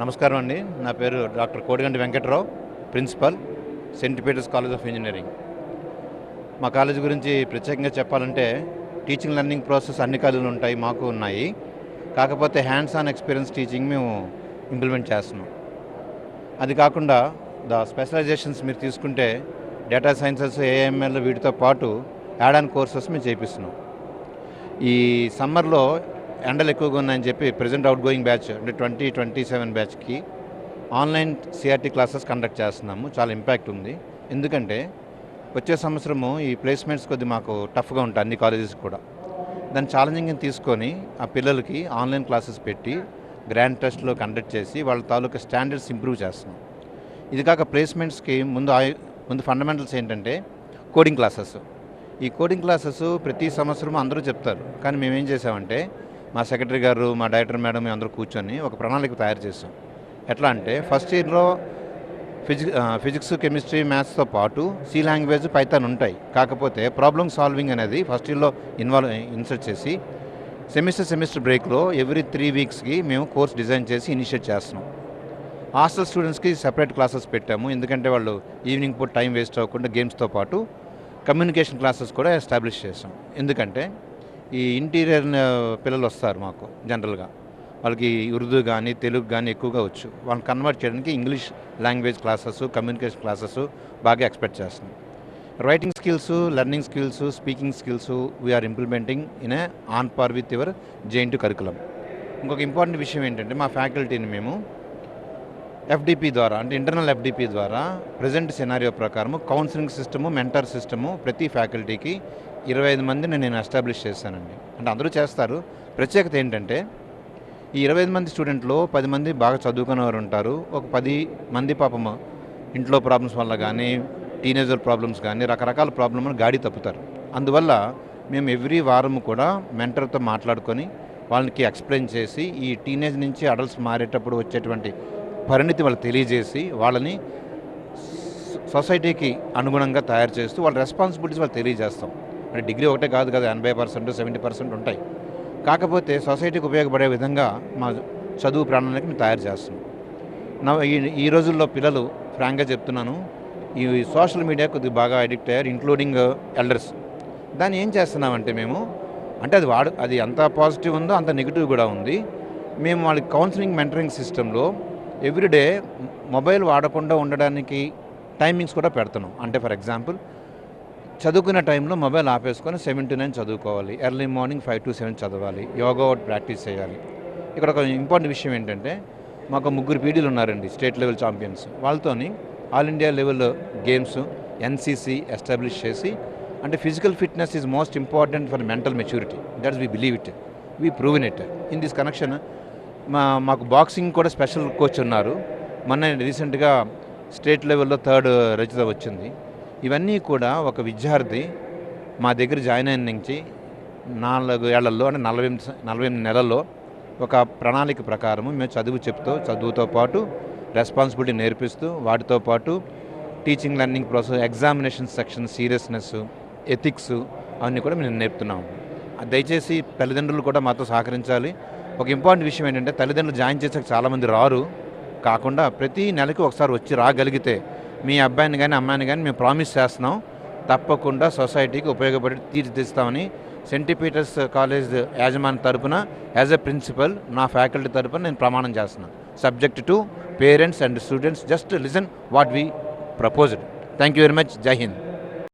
నమస్కారం అండి. నా పేరు doctor Kodiganti Venkatrao, principal, Saint Peter's College of Engineering. మా కాలేజ్ గురించి ప్రత్యేకంగా చెప్పాలంటే టీచింగ్ లెర్నింగ్ ప్రాసెస్ అన్ని కాలేజీలు ఉంటాయి, మాకు ఉన్నాయి. కాకపోతే హ్యాండ్స్ ఆన్ ఎక్స్పీరియన్స్ టీచింగ్ మేము ఇంప్లిమెంట్ చేస్తున్నాం. అది కాకుండా స్పెషలైజేషన్స్ మీరు తీసుకుంటే డేటా సైన్సెస్, ఏఎంఎల్ వీటితో పాటు యాడ్ ఆన్ కోర్సెస్ మేము చేపిస్తున్నాం. ఈ సమ్మర్లో ఎండలు ఎక్కువగా ఉన్నాయని చెప్పి ప్రజెంట్ అవుట్ గోయింగ్ బ్యాచ్ అంటే 2027 బ్యాచ్కి ఆన్లైన్ సిఆర్టీ క్లాసెస్ కండక్ట్ చేస్తున్నాము. చాలా ఇంపాక్ట్ ఉంది. ఎందుకంటే వచ్చే సంవత్సరము ఈ ప్లేస్మెంట్స్ కొద్ది మాకు టఫ్గా ఉంటాయి అన్ని కాలేజెస్ కూడా. దాన్ని ఛాలెంజింగ్గా తీసుకొని ఆ పిల్లలకి ఆన్లైన్ క్లాసెస్ పెట్టి గ్రాండ్ టెస్ట్లో కండక్ట్ చేసి వాళ్ళ తాలూకా స్టాండర్డ్స్ ఇంప్రూవ్ చేస్తున్నాం. ఇది కాక ప్లేస్మెంట్స్కి ముందు ఫండమెంటల్స్ ఏంటంటే కోడింగ్ క్లాసెస్. ఈ కోడింగ్ క్లాసెస్ ప్రతి సంవత్సరం అందరూ చెప్తారు, కానీ మేమేం చేసామంటే మా సెక్రటరీ గారు, మా డైరెక్టర్ మేడం అందరూ కూర్చొని ఒక ప్రణాళిక తయారు చేసాం. ఎట్లా అంటే ఫస్ట్ ఇయర్లో ఫిజిక్స్, కెమిస్ట్రీ, మ్యాథ్స్తో పాటు సి లాంగ్వేజ్, పైథాన్ ఉంటాయి. కాకపోతే ప్రాబ్లమ్ సాల్వింగ్ అనేది ఫస్ట్ ఇయర్లో ఇన్సర్ట్ చేసి సెమిస్టర్ బ్రేక్లో ఎవ్రీ 3 వీక్స్కి మేము కోర్స్ డిజైన్ చేసి ఇనిషియేట్ చేస్తున్నాం. హాస్టల్ స్టూడెంట్స్కి సెపరేట్ క్లాసెస్ పెట్టాము. ఎందుకంటే వాళ్ళు ఈవినింగ్ పూట టైం వేస్ట్ అవ్వకుండా గేమ్స్తో పాటు కమ్యూనికేషన్ క్లాసెస్ కూడా ఎస్టాబ్లిష్ చేసాం. ఎందుకంటే ఈ ఇంటీరియర్ పిల్లలు వస్తారు మాకు జనరల్గా, వాళ్ళకి ఉర్దూ కానీ తెలుగు కానీ ఎక్కువగా వచ్చు. వాళ్ళని కన్వర్ట్ చేయడానికి English language classes, communication classes బాగా ఎక్స్పెక్ట్ చేస్తున్నాం. Writing skills, learning skills, speaking skills we are implementing in a on par with your JNTU curriculum. ఇంకొక ఇంపార్టెంట్ విషయం ఏంటంటే మా ఫ్యాకల్టీని మేము ఎఫ్డిపి ద్వారా, అంటే ఇంటర్నల్ ఎఫ్డిపి ద్వారా ప్రజెంట్ సినారియో ప్రకారం కౌన్సిలింగ్ సిస్టము, మెంటర్ సిస్టము ప్రతి ఫ్యాకల్టీకి 25 మందిని నేను ఎస్టాబ్లిష్ చేశానండి. అంటే అందరూ చేస్తారు. ప్రత్యేకత ఏంటంటే ఈ 25 మంది స్టూడెంట్లో 10 మంది బాగా చదువుకునేవారు ఉంటారు. ఒక 10 మంది పాపం ఇంట్లో ప్రాబ్లమ్స్ వల్ల కానీ, టీనేజర్ ప్రాబ్లమ్స్ కానీ, రకరకాల ప్రాబ్లమ్లు గాడి తప్పుతారు. అందువల్ల మేము ఎవ్రీ వారం కూడా మెంటర్తో మాట్లాడుకొని వాళ్ళకి ఎక్స్ప్లెయిన్ చేసి ఈ టీనేజ్ నుంచి అడల్ట్స్ మారేటప్పుడు వచ్చేటువంటి పరిణితి వాళ్ళకి తెలియజేసి వాళ్ళని సొసైటీకి అనుగుణంగా తయారు చేస్తూ వాళ్ళ రెస్పాన్సిబిలిటీస్ వాళ్ళు తెలియజేస్తాం. అంటే డిగ్రీ ఒకటే కాదు కదా, 80%, 70% ఉంటాయి. కాకపోతే సొసైటీకి ఉపయోగపడే విధంగా మా చదువు ప్రణాళిక మేము తయారు చేస్తున్నాం. ఈ రోజుల్లో పిల్లలు ఫ్రాంక్గా చెప్తున్నాను, ఈ సోషల్ మీడియా కొద్దిగా బాగా అడిక్ట్ అయ్యారు, ఇంక్లూడింగ్ ఎల్డర్స్. దాన్ని ఏం చేస్తున్నామంటే మేము, అంటే అది ఎంత పాజిటివ్ ఉందో అంత నెగిటివ్ కూడా ఉంది. మేము వాళ్ళకి కౌన్సిలింగ్, మెంటరింగ్ సిస్టంలో ఎవ్రీడే మొబైల్ వాడకుండా ఉండడానికి టైమింగ్స్ కూడా పెడుతున్నాం. అంటే ఫర్ ఎగ్జాంపుల్ చదువుకునే టైంలో మొబైల్ ఆపేసుకొని 7 to 9 చదువుకోవాలి, ఎర్లీ మార్నింగ్ 5 to 7 చదవాలి, యోగా ఒకటి ప్రాక్టీస్ చేయాలి. ఇక్కడ ఒక ఇంపార్టెంట్ విషయం ఏంటంటే మాకు 3 పీడీలు ఉన్నారండి, స్టేట్ లెవెల్ ఛాంపియన్స్. వాళ్ళతోని all India level games, NCC establish చేసి, అంటే physical fitness is most important for mental maturity. That's we believe it, we proven it. In this connection మాకు బాక్సింగ్ కూడా స్పెషల్ కోచ్ ఉన్నారు. మొన్న రీసెంట్గా స్టేట్ లెవెల్లో 3rd Rachitha వచ్చింది. ఇవన్నీ కూడా ఒక విద్యార్థి మా దగ్గర జాయిన్ అయిన నుంచి 4 ఏళ్లలో, అంటే 48 నెలల్లో ఒక ప్రణాళిక ప్రకారము మేము చదువుతో పాటు రెస్పాన్సిబిలిటీ నేర్పిస్తూ, వాటితో పాటు teaching learning process, examination section, seriousness, ethics అవన్నీ కూడా మేము నేర్పుతున్నాము. దయచేసి తల్లిదండ్రులు కూడా మాతో సహకరించాలి. ఒక ఇంపార్టెంట్ విషయం ఏంటంటే తల్లిదండ్రులు జాయిన్ చేసాక చాలామంది రారు, కాకుండా ప్రతి నెలకి ఒకసారి వచ్చి రాగలిగితే మీ అబ్బాయిని కానీ అమ్మాయిని కానీ మేము ప్రామిస్ చేస్తున్నాం, తప్పకుండా సొసైటీకి ఉపయోగపడి తీర్చిదిస్తామని సెయింట్ పీటర్స్ కాలేజ్ యాజమాన్య తరపున యాజ్ ఎ ప్రిన్సిపల్, నా ఫ్యాకల్టీ తరపున నేను ప్రమాణం చేస్తున్నాను. Subject to parents and students, just listen what we proposed. Thank you very much. జై హింద్.